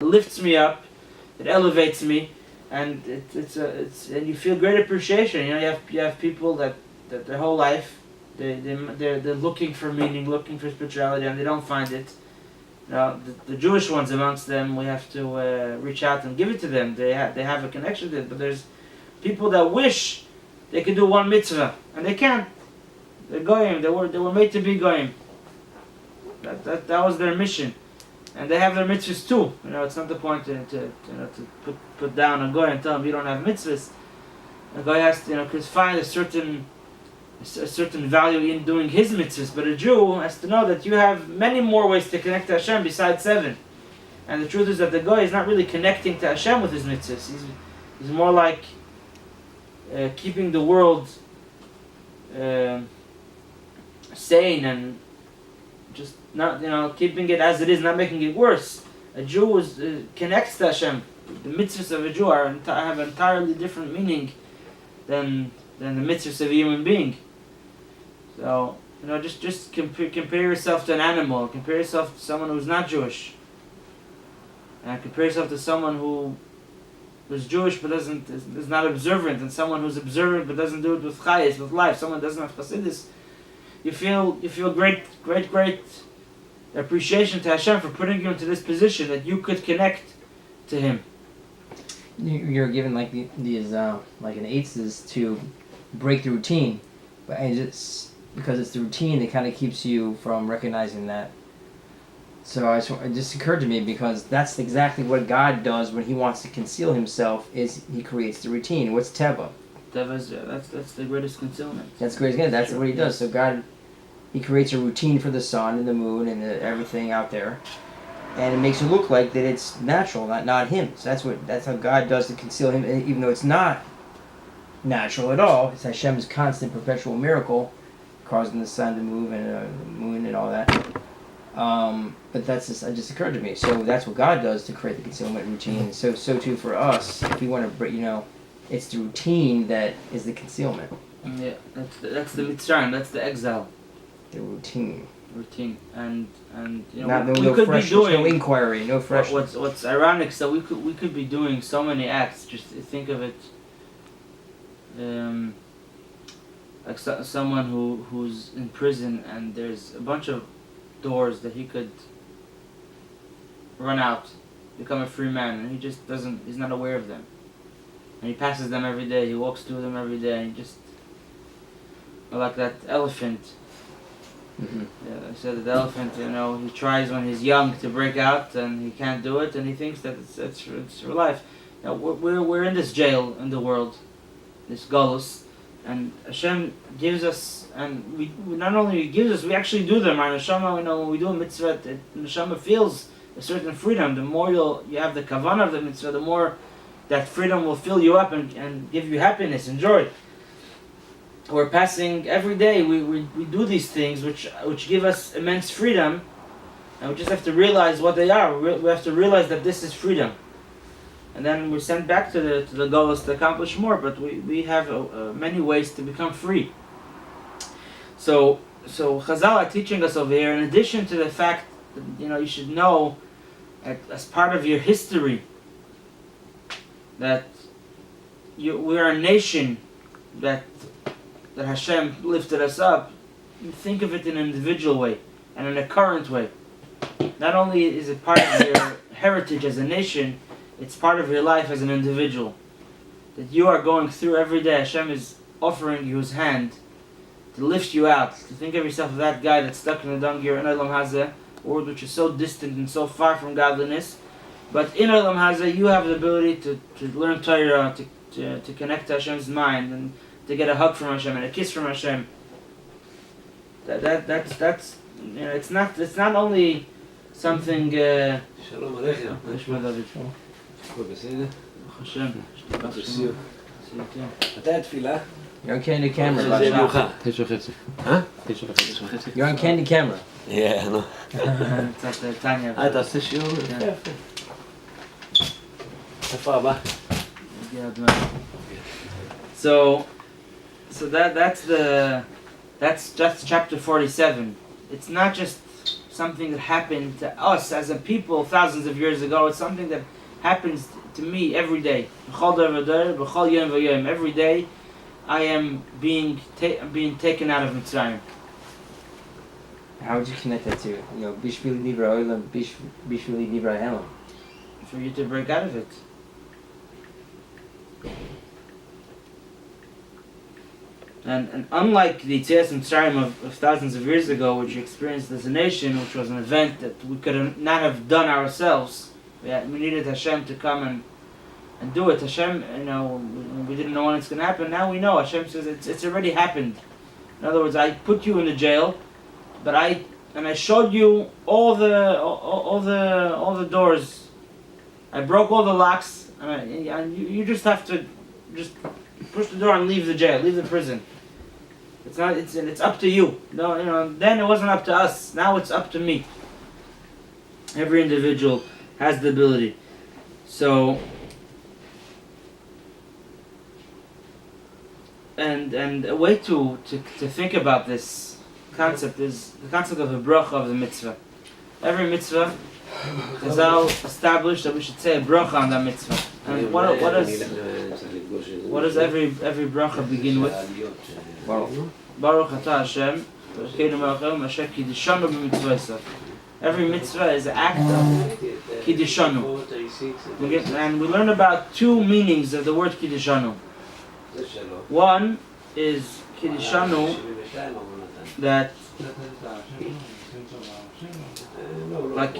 lifts me up, it elevates me, and and you feel great appreciation. You have people that their whole life they're looking for meaning, looking for spirituality, and they don't find it. The Jewish ones amongst them, we have to reach out and give it to them. They have a connection to it, but there's people that wish they could do one mitzvah and they can't. They're goyim. They were made to be goyim. That was their mission, and they have their mitzvahs too. It's not the point to put down a goy and tell him you don't have mitzvahs. A goy has to find a certain value in doing his mitzvahs, but a Jew has to know that you have many more ways to connect to Hashem besides 7. And the truth is that the goy is not really connecting to Hashem with his mitzvahs. He's more like keeping the world sane and just not keeping it as it is, not making it worse. A Jew connects to Hashem. The mitzvahs of a Jew have an entirely different meaning than the mitzvahs of a human being. So just compare yourself to an animal. Compare yourself to someone who's not Jewish, and compare yourself to someone who is Jewish but is not observant, and someone who's observant but doesn't do it with chayes, with life. Someone doesn't have chassidus. You feel great appreciation to Hashem for putting you into this position that you could connect to Him. You're given like these like an eights to break the routine, but because it's the routine that kind of keeps you from recognizing that. So it just occurred to me, because that's exactly what God does when He wants to conceal Himself. Is He creates the routine. What's teva? Teva's that's the greatest concealment. That's the greatest. That's what He does. So God, He creates a routine for the sun and the moon and everything out there, and it makes it look like that it's natural, not Him. So that's how God does to conceal Him, even though it's not natural at all. It's Hashem's constant, perpetual miracle, causing the sun to move and the moon and all that. But that just occurred to me. So that's what God does to create the concealment routine. So too for us, if we want to, it's the routine that is the concealment. Yeah, that's the mitzrayim. That's the exile. The routine, and we could be doing no inquiry, no fresh. What's ironic? So we could be doing so many acts. Just think of it. Like someone who's in prison, and there's a bunch of doors that he could run out, become a free man, and he just he's not aware of them. And he passes them every day, he walks through them every day, and like that elephant. Mm-hmm. Yeah, I said that the elephant, he tries when he's young to break out, and he can't do it, and he thinks that it's for life. Now we're in this jail in the world, this galus, and Hashem gives us, and we not only gives us, we actually do them. Our neshama, when we do a mitzvah, the neshama feels a certain freedom. The more you have the kavanah of the mitzvah, the more that freedom will fill you up and give you happiness and joy. We're passing every day. We do these things which give us immense freedom, and we just have to realize what they are. We have to realize that this is freedom. And then we're sent back to the goals to accomplish more, but we have many ways to become free. So Chazal are teaching us over here, in addition to the fact that you should know as part of your history that we are a nation that Hashem lifted us up. You think of it in an individual way and in a current way. Not only is it part of your heritage as a nation, it's part of your life as an individual. That you are going through every day. Hashem is offering you His hand to lift you out. To think of yourself as that guy that's stuck in the dung in Olam Hazeh, a world which is so distant and so far from godliness. But in Olam Hazeh, you have the ability to learn Torah, to connect to Hashem's mind, and to get a hug from Hashem and a kiss from Hashem. That's it's not only something. Shalom Aleichem. הכל בסדר? השם. בסיור. מתי התפילה? You're on Candy Camera. זה מאוחר. 9:30. 9:30. You're on Candy Camera. נו. קצת טניה. אתה עושה שיעור? יפה. איפה הבא? So that's chapter 47. It's not just something that happened to us as a people thousands of years ago. It's something that happens to me every day. Every day I am being taken out of Mitzrayim. How would you connect that to, Bishvili Nivra Olam, Bishvili Nivra Helam? For you to break out of it. And unlike the Yetzias Mitzrayim of thousands of years ago, which we experienced as a nation, which was an event that we could not have done ourselves, we needed Hashem to come and do it. Hashem, we didn't know when it's going to happen. Now we know. Hashem says it's already happened. In other words, I put you in the jail, but I showed you all the doors. I broke all the locks, and you just have to just push the door and leave the jail, leave the prison. It's up to you. No, then it wasn't up to us. Now it's up to me. Every individual has the ability. So, and a way to think about this concept is the concept of a bracha of the mitzvah. Every mitzvah, Chazal established that we should say a bracha on that mitzvah. And what does every bracha begin with? Baruch atah Hashem, Elokeinu melech haolam, asher kiddishanu b'mitzvosah. Every mitzvah is an act of kiddishanu. And we learn about two meanings of the word kiddishanu. One is kiddishanu, that like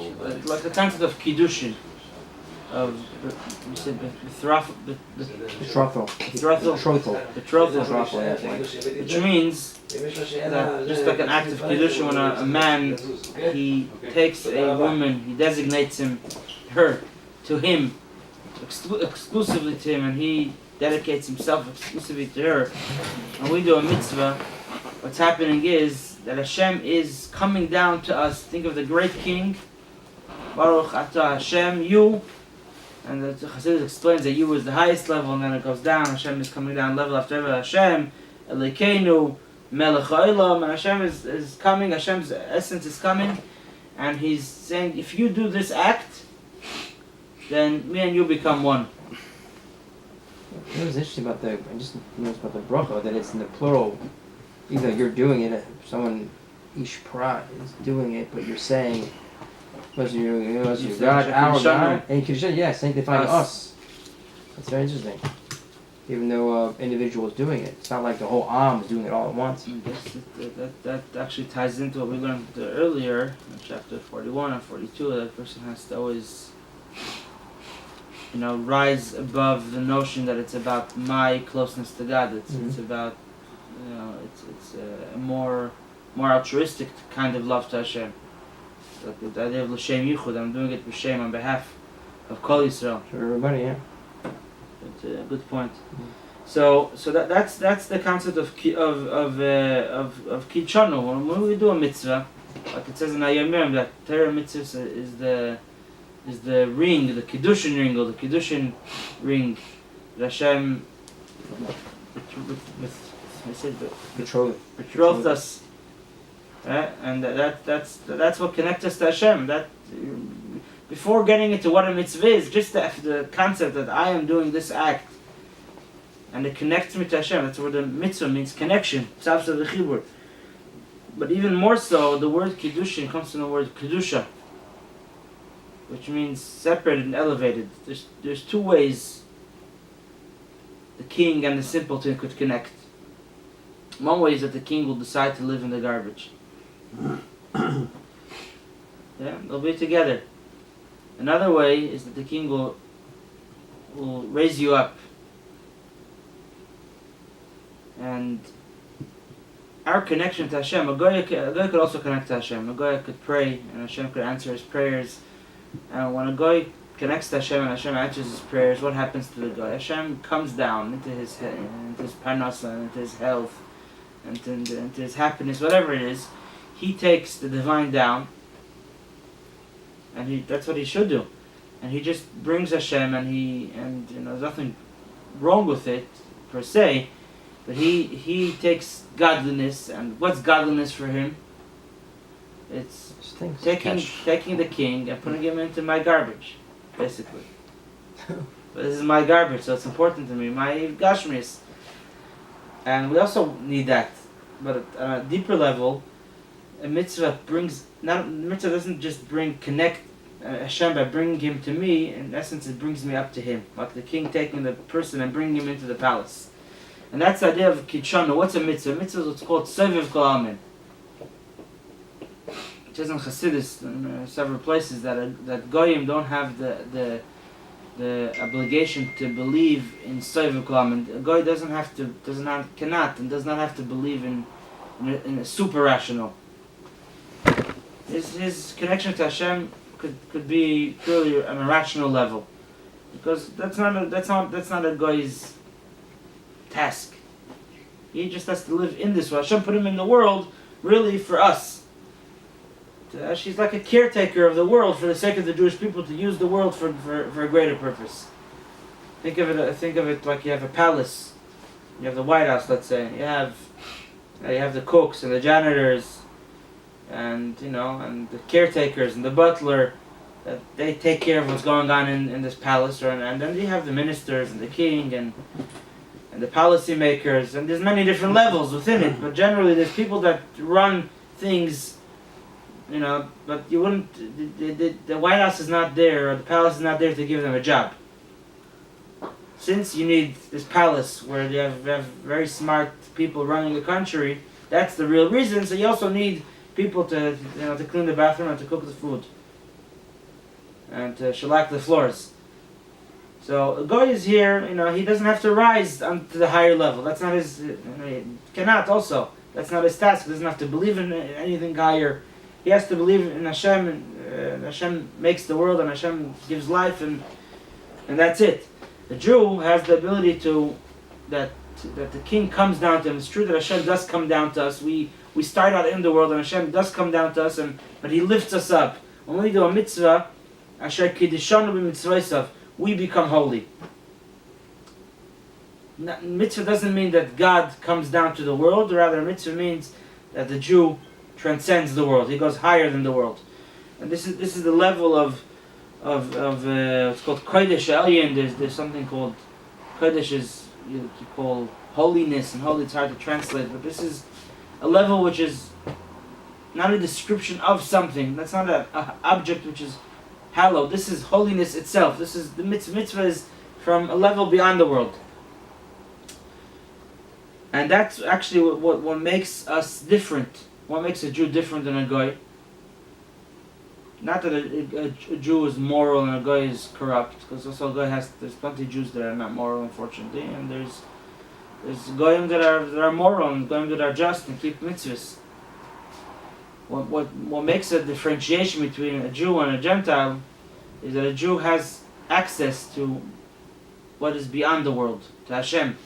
the concept of kiddushin, of betrothal, which means that just like an act of kiddushin, when a man, he takes a woman, he designates her to him, exclusively to him, and he dedicates himself exclusively to her, and we do a mitzvah. What's happening is that Hashem is coming down to us. Think of the great king, Baruch atah Hashem, you. And the Chassidus explains that you is the highest level, and then it goes down. Hashem is coming down level after level. Hashem, Elokeinu melech haolam, and Hashem is coming. Hashem's essence is coming, and He's saying, if you do this act, then me and you become one. It was interesting about I just noticed about the bracha that it's in the plural. Even though you're doing it, someone, ish prat, is doing it, but you're saying, was your God, our God, and Kiddushin, sanctifying us. That's very interesting. Even though individual is doing it, it's not like the whole Am is doing it all at once. That actually ties into what we learned earlier in chapter 41 and 42. That person has to always, rise above the notion that it's about my closeness to God. It's about, it's a more altruistic kind of love to Hashem. Like the idea of l'shem yichud, I'm doing it b'shem on behalf of Kol Yisrael. For everybody, yeah. It's a good point. So that's the concept of kiddishanu. When we do a mitzvah, like it says in Ayomim, that Torah mitzvah is the ring, the kiddushin ring, or the kiddushin ring that Hashem betrothed us. And that's what connects us to Hashem. That before getting into what a mitzvah is, just the concept that I am doing this act, and it connects me to Hashem. That's where the mitzvah means connection. But even more so, the word kiddushin comes from the word kedusha, which means separated and elevated. There's two ways the king and the simpleton could connect. One way is that the king will decide to live in the garbage. They'll be together. Another way is that the king will raise you up. And our connection to Hashem, a goy could also connect to Hashem. A goy could pray, and Hashem could answer his prayers. And when a goy connects to Hashem and Hashem answers his prayers, what happens to the goy? Hashem comes down into his parnasa, into his health, and into his happiness, whatever it is. He takes the divine down, and that's what he should do. And he just brings Hashem, and there's nothing wrong with it per se, but he takes godliness. And what's godliness for him? It's Stinks. taking the king and putting him into my garbage, basically. But this is my garbage, so it's important to me. My gashmis. And we also need that. But at a deeper level, a mitzvah doesn't just connect Hashem by bringing him to me. In essence, it brings me up to him, like the king taking the person and bringing him into the palace. And that's the idea of kitshana. What's a mitzvah? A mitzvah is what's called sovev kol almin. It says in Chassidus, in several places, that goyim don't have the obligation to believe in sovev kol almin. A goy does not have to believe in a super rational. His connection to Hashem could be purely on a rational level, because that's not a guy's task. He just has to live in this world. Hashem put him in the world really for us. She's like a caretaker of the world for the sake of the Jewish people, to use the world for a greater purpose. Think of it like you have a palace. You have the White House, let's say. You have the cooks and the janitors, and and the caretakers and the butler. They take care of what's going on in this palace, and then you have the ministers and the king and the policy makers, and there's many different levels within it. But generally, there's people that run things. But you wouldn't. The White House is not there, or the palace is not there to give them a job. Since you need this palace where you have very smart people running the country, that's the real reason. So you also need people to clean the bathroom and to cook the food and to shellac the floors. So a guy is here. He doesn't have to rise to the higher level. That's not his. He cannot also. That's not his task. He doesn't have to believe in anything higher. He has to believe in Hashem, and Hashem makes the world, and Hashem gives life, and that's it. The Jew has the ability that the king comes down to him. It's true that Hashem does come down to us. We start out in the world, and Hashem does come down to us, but He lifts us up. When we do a mitzvah, Asher kiddushanu b'mitzvaysav, we become holy. Mitzvah doesn't mean that God comes down to the world. Rather, mitzvah means that the Jew transcends the world. He goes higher than the world, and this is the level of it's called kodesh elyon. There's something called kodesh is you call holiness, and holy it's hard to translate, but this is a level which is not a description of something. That's not an object which is hallowed. This is holiness itself. This is the mitzvah. Mitzvah is from a level beyond the world. And that's actually what makes us different. What makes a Jew different than a Goy? Not that a Jew is moral and a Goy is corrupt, because also a Goy there's plenty of Jews that are not moral, unfortunately, and there's Goyim that are moral and Goyim that are just and keep mitzvahs. What makes a differentiation between a Jew and a Gentile is that a Jew has access to what is beyond the world, to Hashem.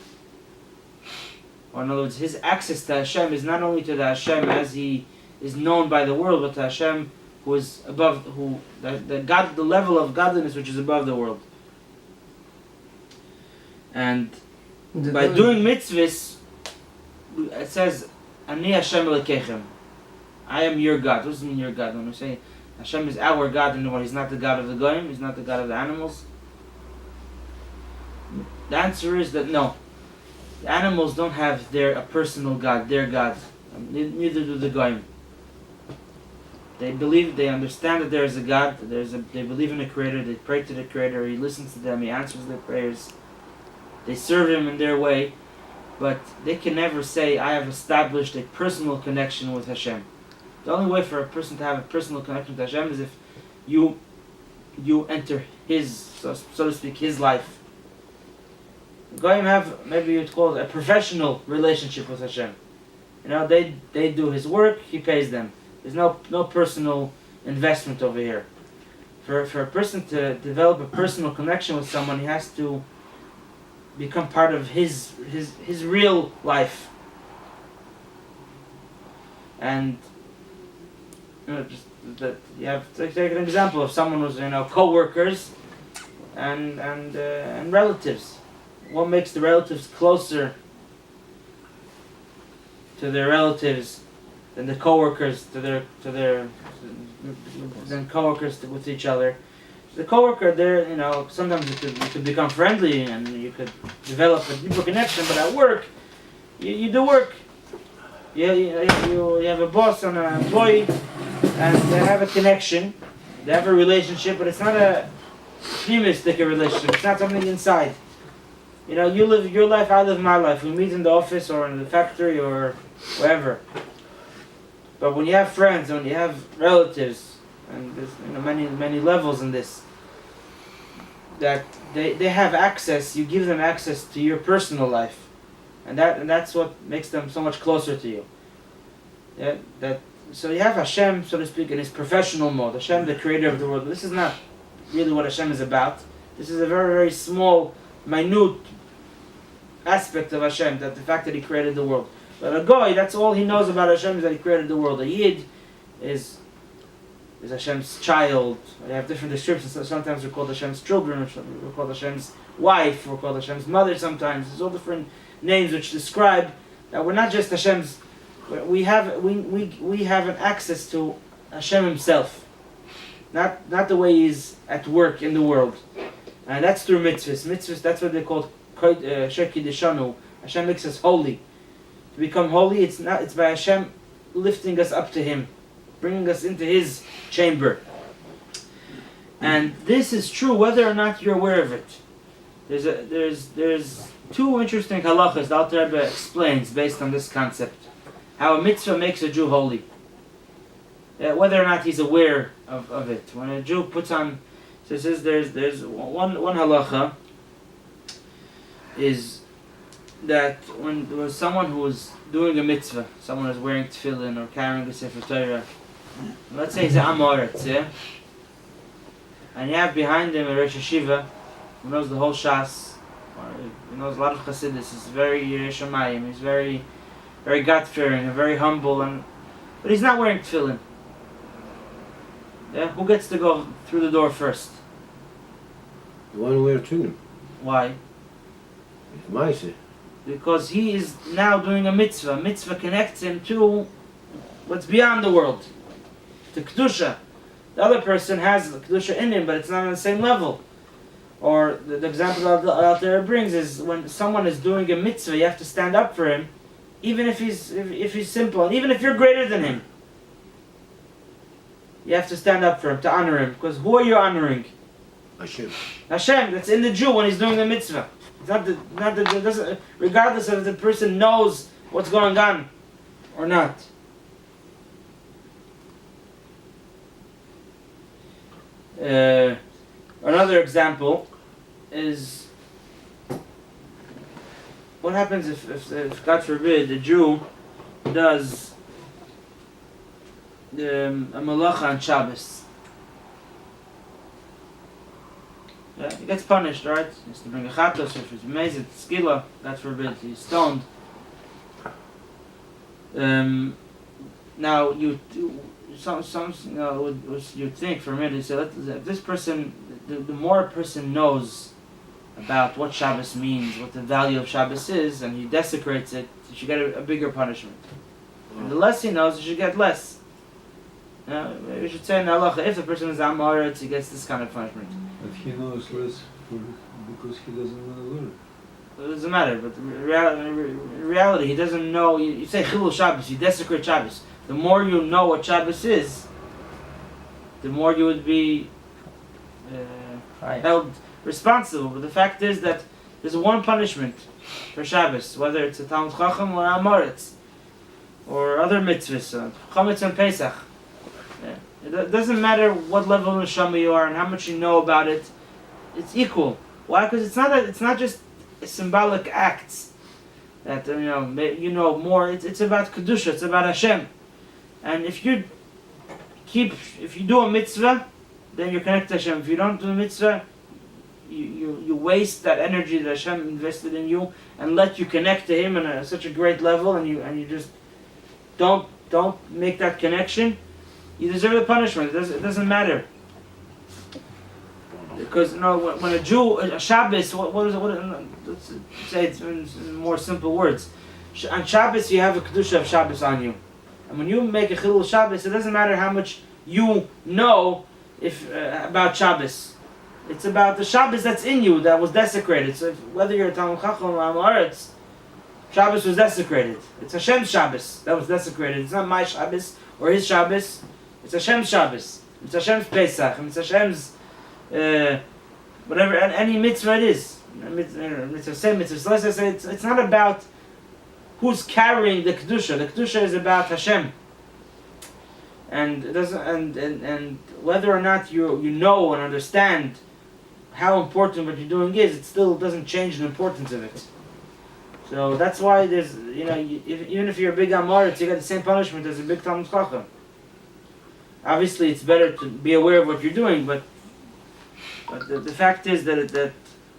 Or in other words, his access to Hashem is not only to the Hashem as he is known by the world, but to Hashem who is above, the level of godliness which is above the world. And by doing mitzvahs, it says, Ani Hashem Elokechem. I am your God. What does it mean, your God? When we say Hashem is our God, in the world, He's not the God of the Goyim, He's not the God of the animals. The answer is that no. The animals don't have a personal God, their God. Neither do the Goyim. They understand that there is a God, they believe in a Creator, they pray to the Creator, He listens to them, He answers their prayers. They serve Him in their way, but they can never say, I have established a personal connection with Hashem. The only way for a person to have a personal connection with Hashem is if you enter His, so to speak, His life. Goyim have, maybe you'd call it a professional relationship with Hashem. They do His work, He pays them. There's no personal investment over here. For a person to develop a personal connection with someone, he has to become part of his real life. And just that you have to take an example of someone who's co-workers and relatives. What makes the relatives closer to their relatives then the coworkers then coworkers with each other. The coworker, there, sometimes you could become friendly and you could develop a deeper connection. But at work, you do work. You have a boss and an employee, and they have a connection. They have a relationship, but it's not a pneumistic relationship. It's not something inside. You live your life, I live my life. We meet in the office or in the factory or wherever. But when you have friends, when you have relatives, and there's many levels in this, that they have access. You give them access to your personal life, and that's what makes them so much closer to you. So you have Hashem, so to speak, in his professional mode. Hashem, the creator of the world. This is not really what Hashem is about. This is a very, very small, minute aspect of Hashem, that the fact that he created the world. But a goy, that's all he knows about Hashem, is that he created the world. A yid is Hashem's child. They have different descriptions. So sometimes we're called Hashem's children, we're called Hashem's wife, we're called Hashem's mother sometimes. There's all different names which describe that we're not just Hashem's. We have an access to Hashem himself. Not the way he's at work in the world. And that's through mitzvahs. Mitzvahs, that's what they call Shekidishanu. Hashem makes us holy. To become holy, it's by Hashem lifting us up to him, bringing us into his chamber. And this is true whether or not you're aware of it. There's two interesting halachas the Alter Rebbe explains based on this concept. How a mitzvah makes a Jew holy. Whether or not he's aware of it. When a Jew puts on, so it says there's one halacha is that when there was someone who was doing a mitzvah, someone was wearing tefillin or carrying a sefer Torah, let's say he's an Amoritz, yeah? And you have behind him a Rosh Hashiva who knows the whole Shas, he knows a lot of Chassidus, he's very Shemayim, he's very, very God-fearing, and very humble, but he's not wearing tefillin. Yeah? Who gets to go through the door first? The one who wears tefillin. Why? It's Maise. Because he is now doing a mitzvah. Mitzvah connects him to what's beyond the world, to Kedusha. The other person has Kedusha in him, but it's not on the same level. Or the example that out there brings is when someone is doing a mitzvah, you have to stand up for him, even if he's simple, and even if you're greater than him. You have to stand up for him, to honor him. Because who are you honoring? Hashem. Hashem, that's in the Jew when he's doing the mitzvah. It's it doesn't, regardless of if the person knows what's going on or not. Another example is what happens if God forbid, a Jew does a malacha on Shabbos. Yeah, he gets punished, right? He has to bring a chatos, if it's amazing, skila, God forbid, he's stoned. Now you'd think for a minute, you say, if this person, the more a person knows about what Shabbos means, what the value of Shabbos is, and he desecrates it, he should get a bigger punishment. And the less he knows, he should get less. We should say in halacha, if the person is Amoritz, he gets this kind of punishment. But he knows less because he doesn't want to learn. It doesn't matter, but in reality, he doesn't know. You say Chilul Shabbos, you desecrate Shabbos. The more you know what Shabbos is, the more you would be held responsible. But the fact is that there's one punishment for Shabbos, whether it's a Talmud Chacham or Amoritz, or other mitzvahs, Chametz and Pesach. It doesn't matter what level of neshama you are and how much you know about it. It's equal. Why? Because it's not just symbolic acts that you know more. It's about kedusha. It's about Hashem. And if you do a mitzvah, then you're connected to Hashem. If you don't do a mitzvah, you waste that energy that Hashem invested in you and let you connect to Him on such a great level, and you just don't make that connection. You deserve the punishment. It doesn't matter. Because when a Jew, a Shabbos, let's say it in more simple words. On Shabbos you have a kedusha of Shabbos on you. And when you make a Chilul Shabbos, it doesn't matter how much you know about Shabbos. It's about the Shabbos that's in you that was desecrated. So whether you're a Talmud Chacham or Amoritz, Shabbos was desecrated. It's Hashem's Shabbos that was desecrated. It's not my Shabbos or his Shabbos. It's Hashem's Shabbos. It's Hashem's Pesach. And it's Hashem's whatever, any mitzvah it is. It's not about who's carrying the Kedusha. The Kedusha is about Hashem. And it doesn't, and whether or not you know and understand how important what you're doing is, it still doesn't change the importance of it. So that's why there's, even if you're a big Amoritz, you get the same punishment as a big Talmud Chacham. Obviously, it's better to be aware of what you're doing, but the fact is that it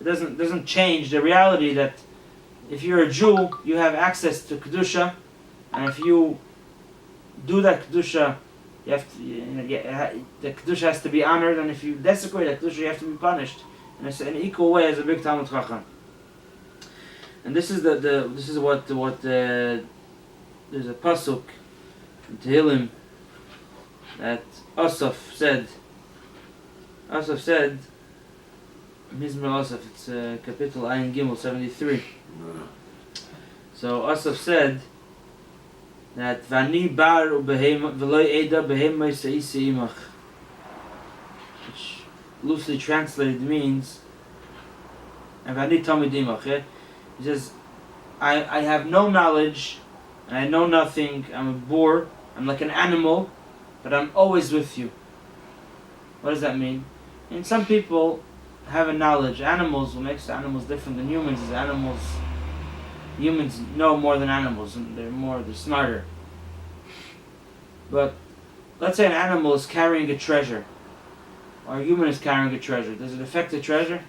doesn't change the reality that if you're a Jew, you have access to Kedusha, and if you do that Kedusha, you have to, the Kedusha has to be honored, and if you desecrate that Kedusha, you have to be punished in an equal way as a big Talmud Chacham. And this is what there's a pasuk in Tehillim that Asaf said. Asaf said, Mizmor Asaf, it's Kapitel Ayin Gimel 73. So Asaf said that Vani bar v'loy eda behema seisi imach, which loosely translated means, and Vani tamid imach. He says, I have no knowledge, and I know nothing. I'm a boor. I'm like an animal, but I'm always with you. What does that mean? And some people have a knowledge. Animals, what makes animals different than humans is humans know more than animals, and they're smarter. But let's say an animal is carrying a treasure, or a human is carrying a treasure. Does it affect the treasure?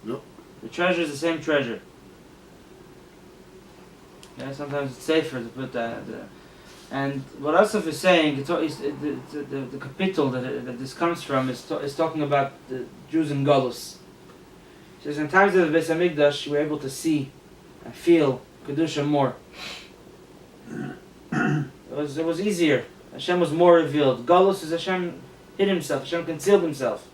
No. The treasure is the same treasure. Yeah, sometimes it's safer to put that. And what Asaf is saying, the capital that this comes from is talking about the Jews in Galus. He says, in times of the Beis Hamikdash, we were able to see and feel Kedusha more. It was easier. Hashem was more revealed. Galus is Hashem hid himself. Hashem concealed himself.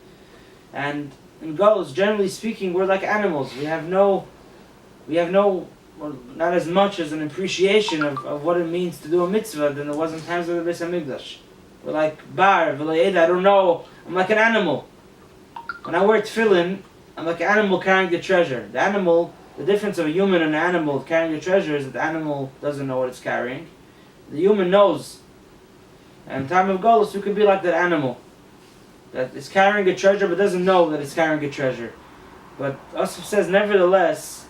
And in Galus, generally speaking, we're like animals. We have no, or not as much as an appreciation of what it means to do a mitzvah than there was in times of the Beis Hamikdash. We're like bar, v'lo eda, I don't know. I'm like an animal. When I wear tefillin, I'm like an animal carrying the treasure. The animal, the difference of a human and an animal carrying the treasure is that the animal doesn't know what it's carrying. The human knows. And in time of Golus, we could be like that animal that is carrying a treasure but doesn't know that it's carrying a treasure. But Asaf says, nevertheless,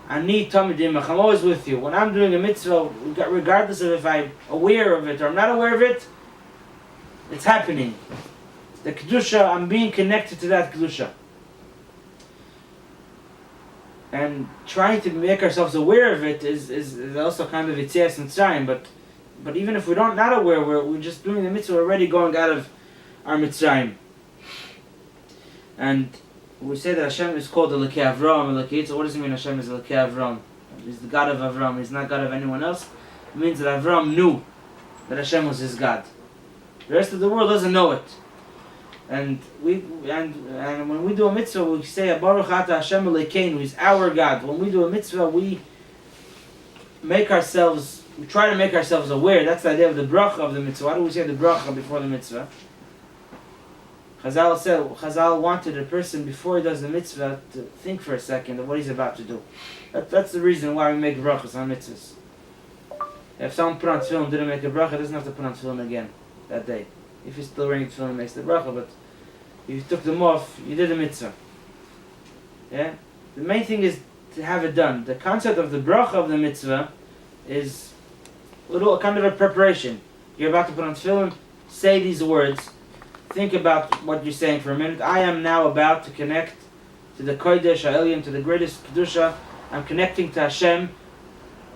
Ani tamid imach, I'm always with you. When I'm doing a mitzvah, regardless of if I'm aware of it or I'm not aware of it, it's happening. The Kedusha, I'm being connected to that Kedusha. And trying to make ourselves aware of it is also kind of Yitzias Mitzrayim, but even if we're not aware, we're just doing the mitzvah, we're already going out of our Mitzrayim. And we say that Hashem is called Elokei Avram, Elokei Yitzchak. What does it mean Hashem is Elokei Avram? He's the God of Avram, he's not God of anyone else. It means that Avram knew that Hashem was his God. The rest of the world doesn't know it. And when we do a mitzvah, we say Baruch Ata Hashem Elokeinu, He's our God. When we do a mitzvah, we try to make ourselves aware. That's the idea of the bracha of the mitzvah. Why do we say the bracha before the mitzvah? Chazal wanted a person before he does the mitzvah to think for a second of what he's about to do. That's the reason why we make brachas on mitzvahs. If someone put on tefillin and didn't make a bracha, he doesn't have to put on tefillin again that day. If he's still wearing tefillin, he makes the bracha, but if you took them off, you did the mitzvah. Yeah? The main thing is to have it done. The concept of the bracha of the mitzvah is a little kind of a preparation. You're about to put on tefillin, say these words, think about what you're saying for a minute. I am now about to connect to the Kodesh HaElyon, to the greatest Kedusha. I'm connecting to Hashem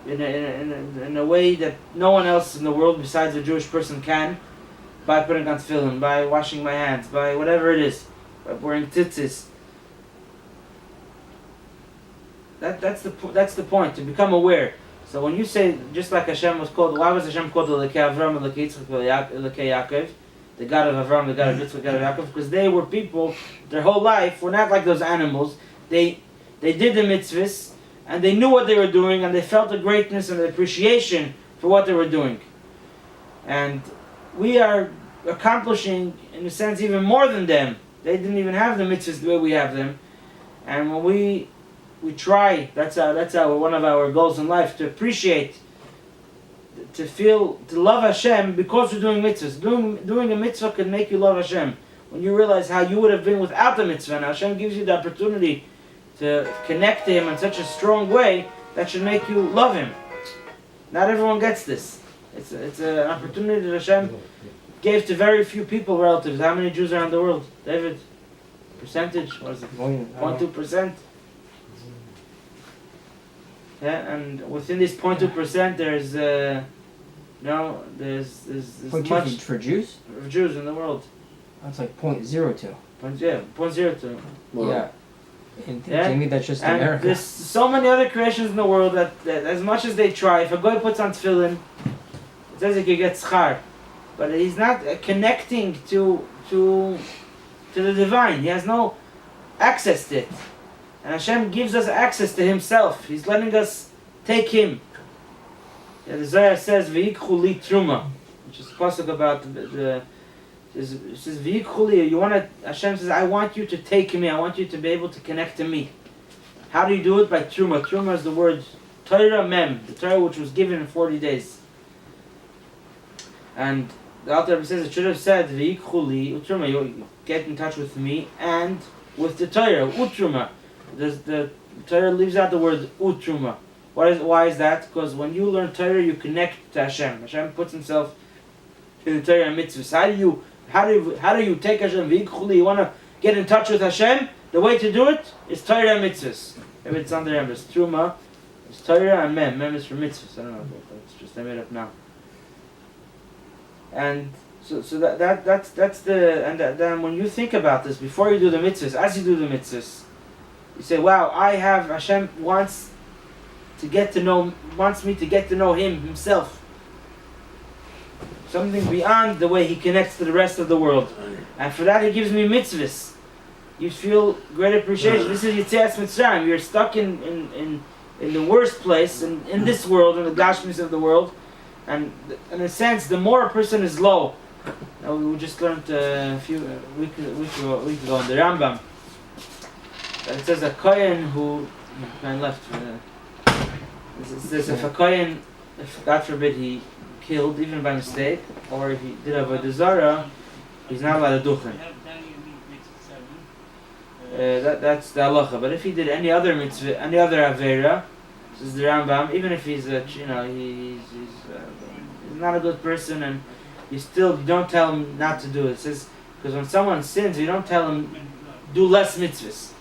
in a way that no one else in the world besides a Jewish person can, by putting on tefillin, by washing my hands, by whatever it is, by wearing tzitzis. That's the point, to become aware. So when you say, just like Hashem was called, why was Hashem called Elokei Avram, Elokei Yitzchak, Elokei Yaakov, the God of Avram, the God of Yitzchak, the God of Yaakov? Because they were people, their whole life were not like those animals. They did the mitzvahs, and they knew what they were doing, and they felt the greatness and the appreciation for what they were doing. And we are accomplishing, in a sense, even more than them. They didn't even have the mitzvahs the way we have them. And when we try, that's our one of our goals in life, to appreciate, to love Hashem because we're doing mitzvahs. Doing a mitzvah can make you love Hashem. When you realize how you would have been without the mitzvah, and Hashem gives you the opportunity to connect to Him in such a strong way, that should make you love Him. Not everyone gets this. It's an opportunity that Hashem gave to very few people, relatives. How many Jews are in the world? David? Percentage? What is it? 0.2%? Yeah, and within this 0.2%, there's there's much for Jews? for Jews in the world. That's like 0.02. 0.02. Well, Yeah. And Yeah. to me, that's just And America. there's so many other creations in the world that as much as they try, if a guy puts on tefillin, it says he gets schar, but he's not connecting to the divine. He has no access to it. And Hashem gives us access to Himself. He's letting us take Him. Yeah, the Zohar says, "V'yikchu li truma," which is a pasuk about it says, "V'yikchu li." Hashem says, "I want you to take me. I want you to be able to connect to me." How do you do it? By truma. Truma is the word Torah Mem, the Torah which was given in 40 days. And the Alter Rebbe says it should have said, "V'yikchu li utruma." You get in touch with me and with the Torah utruma. The Torah leaves out the word utruma. Why is that? Because when you learn Torah, you connect to Hashem. Hashem puts Himself in the Torah and mitzvahs. How do you take Hashem? V'yikchu. You want to get in touch with Hashem? The way to do it is Torah and mitzvahs. Maybe it's under there. There's truma, there's Torah and mem. Mem is for mitzvahs. I don't know. It's just I made up now. And so that's the and then when you think about this before you do the mitzvahs, as you do the mitzvahs, you say, "Wow, Hashem wants me to get to know Him Himself, something beyond the way He connects to the rest of the world, and for that He gives me mitzvahs." You feel great appreciation. This is Yetzias Mitzrayim. You're stuck in the worst place in this world, in the gashmis of the world, and in a sense, the more a person is low. Now, we just learned a week ago in the Rambam that it says a kohen who left. It says if a kohen, if God forbid he killed even by mistake, or if he did avodah zarah, he's not allowed to duchen. That's the halacha. But if he did any other mitzvah, any other avera, this is the Rambam. Even if he's he's not a good person, and you don't tell him not to do it. It says because when someone sins, you don't tell him do less mitzvahs.